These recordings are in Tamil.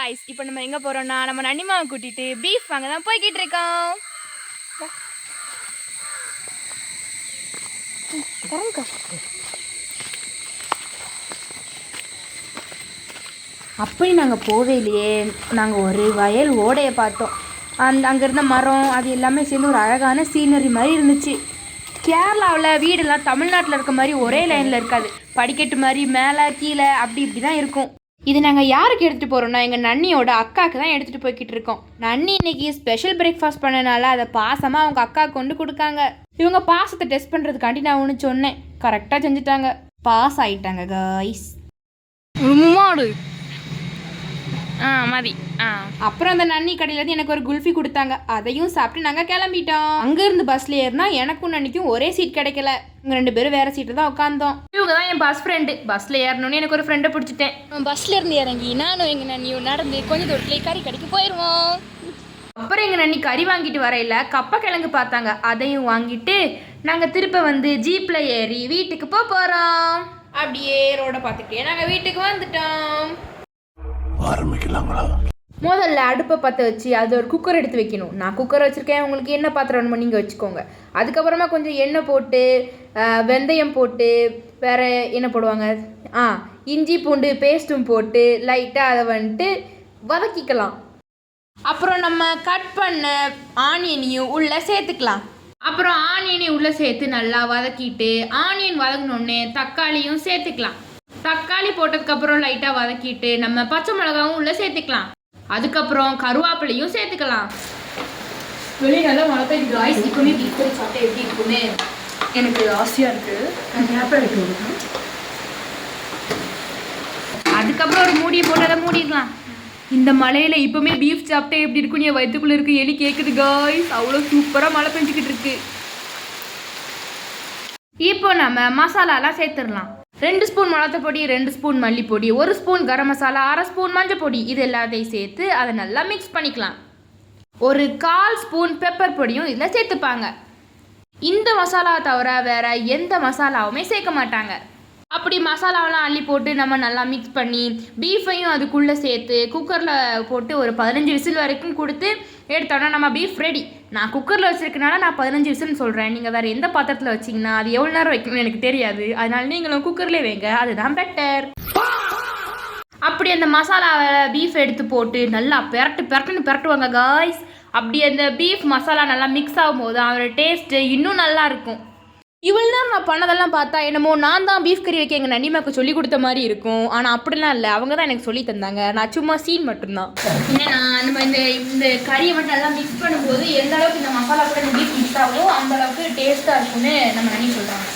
காய்ஸ், இப்போ நம்ம எங்கே போகிறோம்னா நம்ம நன்னிமாவை கூட்டிகிட்டு பீஃப் வாங்க தான் போய்கிட்டு இருக்கோம். அப்படி நாங்கள் போவேலையே, நாங்கள் ஒரு வயல் ஓடையை பார்த்தோம். அங்கே இருந்த மரம் அது எல்லாமே சேர்ந்து ஒரு அழகான சீனரி மாதிரி இருந்துச்சு. கேரளாவில் வீடெல்லாம் தமிழ்நாட்டில் இருக்க மாதிரி ஒரே லைனில் இருக்காது, படிக்கட்டு மாதிரி மேலே கீழே அப்படி இப்படி தான் இருக்கும். இது நாங்கள் யாருக்கு எடுத்துகிட்டு போகிறோம்னா எங்கள் நன்னியோட அக்காவுக்கு தான் எடுத்துகிட்டு போய்கிட்டு இருக்கோம். நன்னி இன்னைக்கு ஸ்பெஷல் பிரேக்ஃபாஸ்ட் பண்ணனால அதை பாசமாக அவங்க அக்காவுக்கு கொண்டு கொடுக்காங்க. இவங்க பாசத்தை டெஸ்ட் பண்ணுறதுக்காண்டி நான் ஒன்று சொன்னேன், கரெக்டாக செஞ்சுட்டாங்க, பாஸ் ஆகிட்டாங்க காய்ஸ். மாடு மதி. அப்புறம் அந்த நன்னி கடையிலேருந்து எனக்கு ஒரு குல்ஃபி கொடுத்தாங்க, அதையும் சாப்பிட்டு நாங்கள் கிளம்பிட்டோம். அங்கேருந்து பஸ்ஸில் ஏறினா எனக்கும் நன்னிக்கும் ஒரே சீட் கிடைக்கல, இங்கே 2 பேரும் வேறு சீட்டில் தான் உட்காந்தோம். இவங்க தான் என் பஸ் ஃப்ரெண்டு. பஸ்ஸில் ஏறணுன்னு எனக்கு ஒரு ஃப்ரெண்டை பிடிச்சிட்டேன். பஸ்ஸில் இருந்து இறங்கி நானும் எங்கள் நன்னியும் நடந்து கொஞ்சம் தூரத்துலேயே கறி கடைக்கு போயிடுவோம். அப்புறம் எங்கள் நன்னி கறி வாங்கிட்டு வரையில கப்பை கிழங்கு பார்த்தாங்க, அதையும் வாங்கிட்டு நாங்கள் திருப்ப வந்து ஜீப்பில் ஏறி வீட்டுக்கு போகிறோம். அப்படியே ரோடை பார்த்துட்டே நாங்கள் வீட்டுக்கு வந்துட்டோம். ஆரம்பிக்கலாங்களா? முதல்ல அடுப்பை பற்ற வச்சு அது ஒரு குக்கர் எடுத்து வைக்கணும். நான் குக்கர் வச்சுருக்கேன், உங்களுக்கு என்ன பாத்திரம் வேணுமோ நீங்கள் வச்சுக்கோங்க. அதுக்கப்புறமா கொஞ்சம் எண்ணெய் போட்டு வெந்தயம் போட்டு வேறு என்ன போடுவாங்க, இஞ்சி பூண்டு பேஸ்ட்டும் போட்டு லைட்டாக அதை வந்துட்டு வதக்கிக்கலாம். அப்புறம் நம்ம கட் பண்ண ஆனியனையும் உள்ளே சேர்த்துக்கலாம். அப்புறம் ஆனியனையும் உள்ளே சேர்த்து நல்லா வதக்கிட்டு ஆனியன் வதங்கினோடனே தக்காளியும் சேர்த்துக்கலாம். தக்காளி போட்டதுக்கப்புறம் லைட்டாக வதக்கிட்டு நம்ம பச்சை மிளகாவும் உள்ளே சேர்த்துக்கலாம். அதுக்கப்புறம் கருவேப்பிலையும் சேர்த்துக்கலாம். வெளியே நல்லா மழை பெய்யுது காய்ஸ். இப்போமே பீஃப் கறி சாப்பிட்டா எப்படி இருக்குன்னு எனக்கு ஆசையாக இருக்குது. அதுக்கப்புறம் ஒரு மூடியை போட்டு அதை மூடிடலாம். இந்த மழையில் இப்போமே பீஃப் சாப்பிட்டா எப்படி இருக்குன்னு என் வயிற்றுக்குள்ளே இருக்குது எலி கேட்குது காய்ஸ். அவ்வளோ சூப்பராக மழை பெஞ்சிக்கிட்டு இருக்கு. இப்போ நம்ம மசாலாலாம் சேர்த்துடலாம். 2 ஸ்பூன் மிளகாய் பொடி, 2 spoon மல்லிப்பொடி, 1 spoon garam masala, 1/2 spoon மஞ்சள் பொடி, இது எல்லாத்தையும் சேர்த்து அதை நல்லா மிக்ஸ் பண்ணிக்கலாம். ஒரு 1/4 ஸ்பூன் பெப்பர் பொடியும் இதில் சேர்த்துப்பாங்க. இந்த மசாலா தவிர வேறு எந்த மசாலாவுமே சேர்க்க மாட்டாங்க. அப்படி மசாலாவெல்லாம் அள்ளி போட்டு நம்ம நல்லா மிக்ஸ் பண்ணி பீஃபையும் அதுக்குள்ளே சேர்த்து குக்கரில் போட்டு ஒரு 15 விசில் வரைக்கும் கொடுத்து எடுத்தோன்னா நம்ம பீஃப் ரெடி. நான் குக்கரில் வச்சுருக்கனால நான் 15 விசில்னு சொல்கிறேன். நீங்கள் வேறு எந்த பாத்திரத்தில் வச்சிங்கன்னா அது எவ்வளோ நேரம் வைக்கணும்னு எனக்கு தெரியாது, அதனால் நீங்களும் குக்கர்லேயே வைங்க, அதுதான் பெட்டர். அப்படி அந்த மசாலாவை பீஃப் எடுத்து போட்டு நல்லா பெரட்டுவாங்க காய்ஸ். அப்படி அந்த பீஃப் மசாலா நல்லா மிக்ஸ் ஆகும் போது அதோட டேஸ்ட்டு இன்னும் நல்லா இருக்கும். இவ்வளோ நேரம் நான் பண்ணதெல்லாம் பார்த்தா என்னமோ நான் தான் பீஃப் கறி வைக்க எங்கள் நன்னிமாக்கு சொல்லி கொடுத்த மாதிரி இருக்கும். ஆனால் அப்படிலாம் இல்லை, அவங்க தான் எனக்கு சொல்லி தந்தாங்க, நான் சும்மா சீன் மட்டும்தான். என்னன்னா நம்ம இந்த கறியை மட்டும் நல்லா மிக்ஸ் பண்ணும்போது எந்த அளவுக்கு இந்த மசாலா கூட இந்த பீஃப் மிக்ஸ் ஆகும் அந்த அளவுக்கு டேஸ்ட்டாக இருக்கும்னு நம்ம நன்னி சொல்கிறாங்க.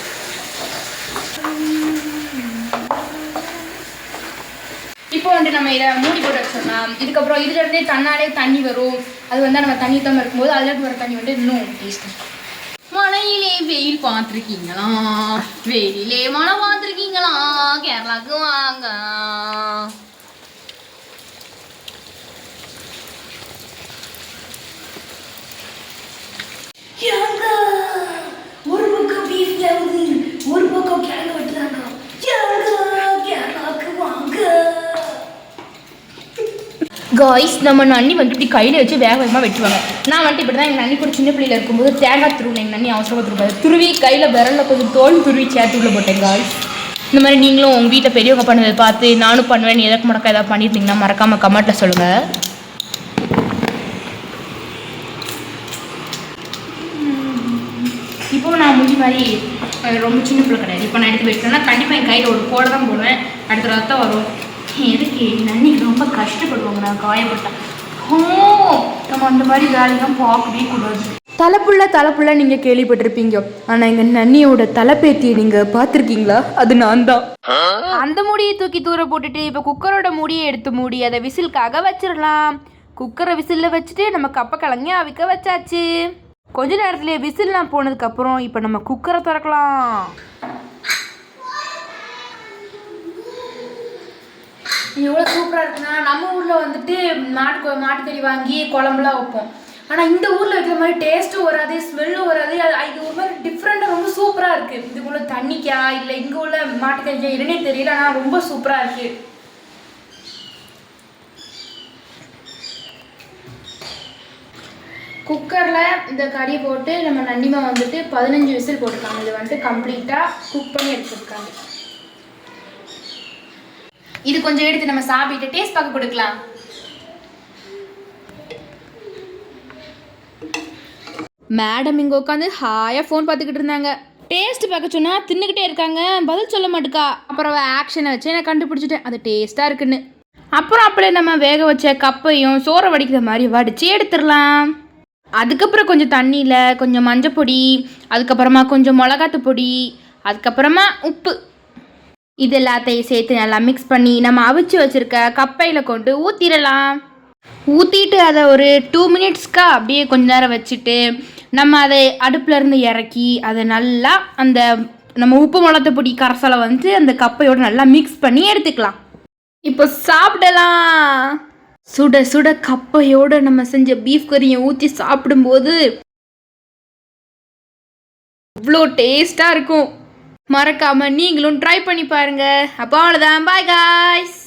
இப்போ வந்து நம்ம இதை மூடி போட்டு வச்சோம்னா இதுக்கப்புறம் இதுலேருந்தே தன்னாலே தண்ணி வரும். அது வந்து நம்ம தண்ணி தம் இருக்கும்போது அதுலேருந்து வர தண்ணி வந்து இன்னும் டேஸ்ட். மழையிலே வெயில் பார்த்துருக்கீங்களா? வெயிலே மழை பார்த்துருக்கீங்களா? கேரளாவுக்கு வாங்க. ஒரு பக்கம் பீஃப்ல வந்து ஒரு பக்கம் கிழங்கு வெட்டுறாங்க. கேரளாவுக்கு வாங்க காய்ஸ். நம்ம நன்னி வந்து இப்படி கையில் வச்சு வேக வேகமாக வெட்டுவாங்க. நான் வந்துட்டு இப்படி தான் எங்கள் நன்னி கூட சின்ன பிள்ளையில் இருக்கும்போது தேங்காய் துருவினேன். எங்கள் நன்னி அவசரமாக துருவாது துருவி கையில் விரலில் கொஞ்சம் தோல் துருவி சேர்த்து உள்ள போட்டேன் காய்ஸ். இந்த மாதிரி நீங்களும் உங்கள் வீட்டில் பெரியவங்க பண்ணதை பார்த்து நானும் பண்ணுவேன், எதற்கு முடக்க ஏதாவது பண்ணியிருந்தீங்கன்னா மறக்காமல் கமெண்ட்டில் சொல்லுங்கள். இப்போ நான் முந்தி மாதிரி ரொம்ப சின்ன பிள்ளை கிடையாது. இப்போ நான் எடுத்து வெட்டேன்னா கண்டிப்பாக என் கையில் ஒரு கோடை தான் போடுவேன், அடுத்த ரத்தம் வரும். எதுக்கு நன்னிக்கு ரொம்ப கஷ்டப்படுவாங்க நான் காயப்பட்டேன். நம்ம அந்த மாதிரி வேலையெல்லாம் பார்க்கவே கூடாது. தலைப்புள்ள நீங்கள் கேள்விப்பட்டிருப்பீங்க, ஆனால் எங்கள் நன்னியோட தலைப்பேத்தியை நீங்கள் பார்த்துருக்கீங்களா? அது நான் தான். அந்த மூடியை தூக்கி தூர போட்டுட்டு இப்போ குக்கரோட மூடியை எடுத்து மூடி அதை விசிலுக்காக வச்சிடலாம். குக்கரை விசிலில் வச்சுட்டு நம்ம கப்பை கலங்கி அவிக்க வச்சாச்சு. கொஞ்ச நேரத்துலேயே விசில்லாம் போனதுக்கப்புறம் இப்போ நம்ம குக்கரை திறக்கலாம். எவ்வளோ சூப்பராக இருக்குன்னா, நம்ம ஊரில் வந்துட்டு மாட்டுக்கறி வாங்கி குழம்புலாம் வைப்போம். ஆனால் இந்த ஊரில் வைக்கிற மாதிரி டேஸ்ட்டும் வராது, ஸ்மெல்லும் வராது. இது ஒரு மாதிரி டிஃப்ரெண்ட்டாக ரொம்ப சூப்பராக இருக்குது. இது உள்ள தண்ணிக்கா இல்லை இங்கே உள்ள மாட்டுக்கறிக்கா என்னன்னே தெரியல, ஆனால் ரொம்ப சூப்பராக இருக்குது. குக்கரில் இந்த கறியை போட்டு நம்ம நண்டிமா வந்துட்டு 15 விசில் போட்டுருக்காங்க. இது வந்துட்டு கம்ப்ளீட்டாக குக் பண்ணி எடுத்துருக்காங்க. இது கொஞ்சம் எடுத்து நம்ம சாப்பிட்டு டேஸ்ட் பார்க்க கொடுக்கலாம். மேடம் இங்கே உட்காந்து ஹாயாக ஃபோன் பார்த்துக்கிட்டு இருந்தாங்க. டேஸ்ட் பார்க்க சொன்னால் தின்னுக்கிட்டே இருக்காங்க, பதில் சொல்ல மாட்டுக்கா. அப்புறம் ஆக்ஷனை வச்சு நான் கண்டுபிடிச்சிட்டேன் அது டேஸ்ட்டாக இருக்குன்னு. அப்புறம் அப்படியே நம்ம வேக வச்ச கப்பையும் சோறை வடிக்கிற மாதிரி வடித்து எடுத்துடலாம். அதுக்கப்புறம் கொஞ்சம் தண்ணியில் கொஞ்சம் மஞ்சள் பொடி, அதுக்கப்புறமா கொஞ்சம் மிளகாத்து பொடி, அதுக்கப்புறமா உப்பு, இது எல்லாத்தையும் சேர்த்து நல்லா மிக்ஸ் பண்ணி நம்ம அவிச்சு வச்சுருக்க கப்பையில் கொண்டு ஊற்றிடலாம். ஊற்றிட்டு அதை ஒரு 2 மினிட்ஸ்க்கா அப்படியே கொஞ்ச நேரம் வச்சுட்டு நம்ம அதை அடுப்புலேருந்து இறக்கி அதை நல்லா அந்த நம்ம உப்பு மிளகாத்து பொடி கரசலை வந்து அந்த கப்பையோடு நல்லா மிக்ஸ் பண்ணி எடுத்துக்கலாம். இப்போ சாப்பிடலாம். சுட சுட கப்பையோடு நம்ம செஞ்ச பீஃப் கறியை ஊற்றி சாப்பிடும்போது இவ்வளோ டேஸ்ட்டாக இருக்கும். மறக்காமல் நீங்களும் ட்ரை பண்ணி பாருங்கள். அப்போ அவ்வளோதான். Bye guys.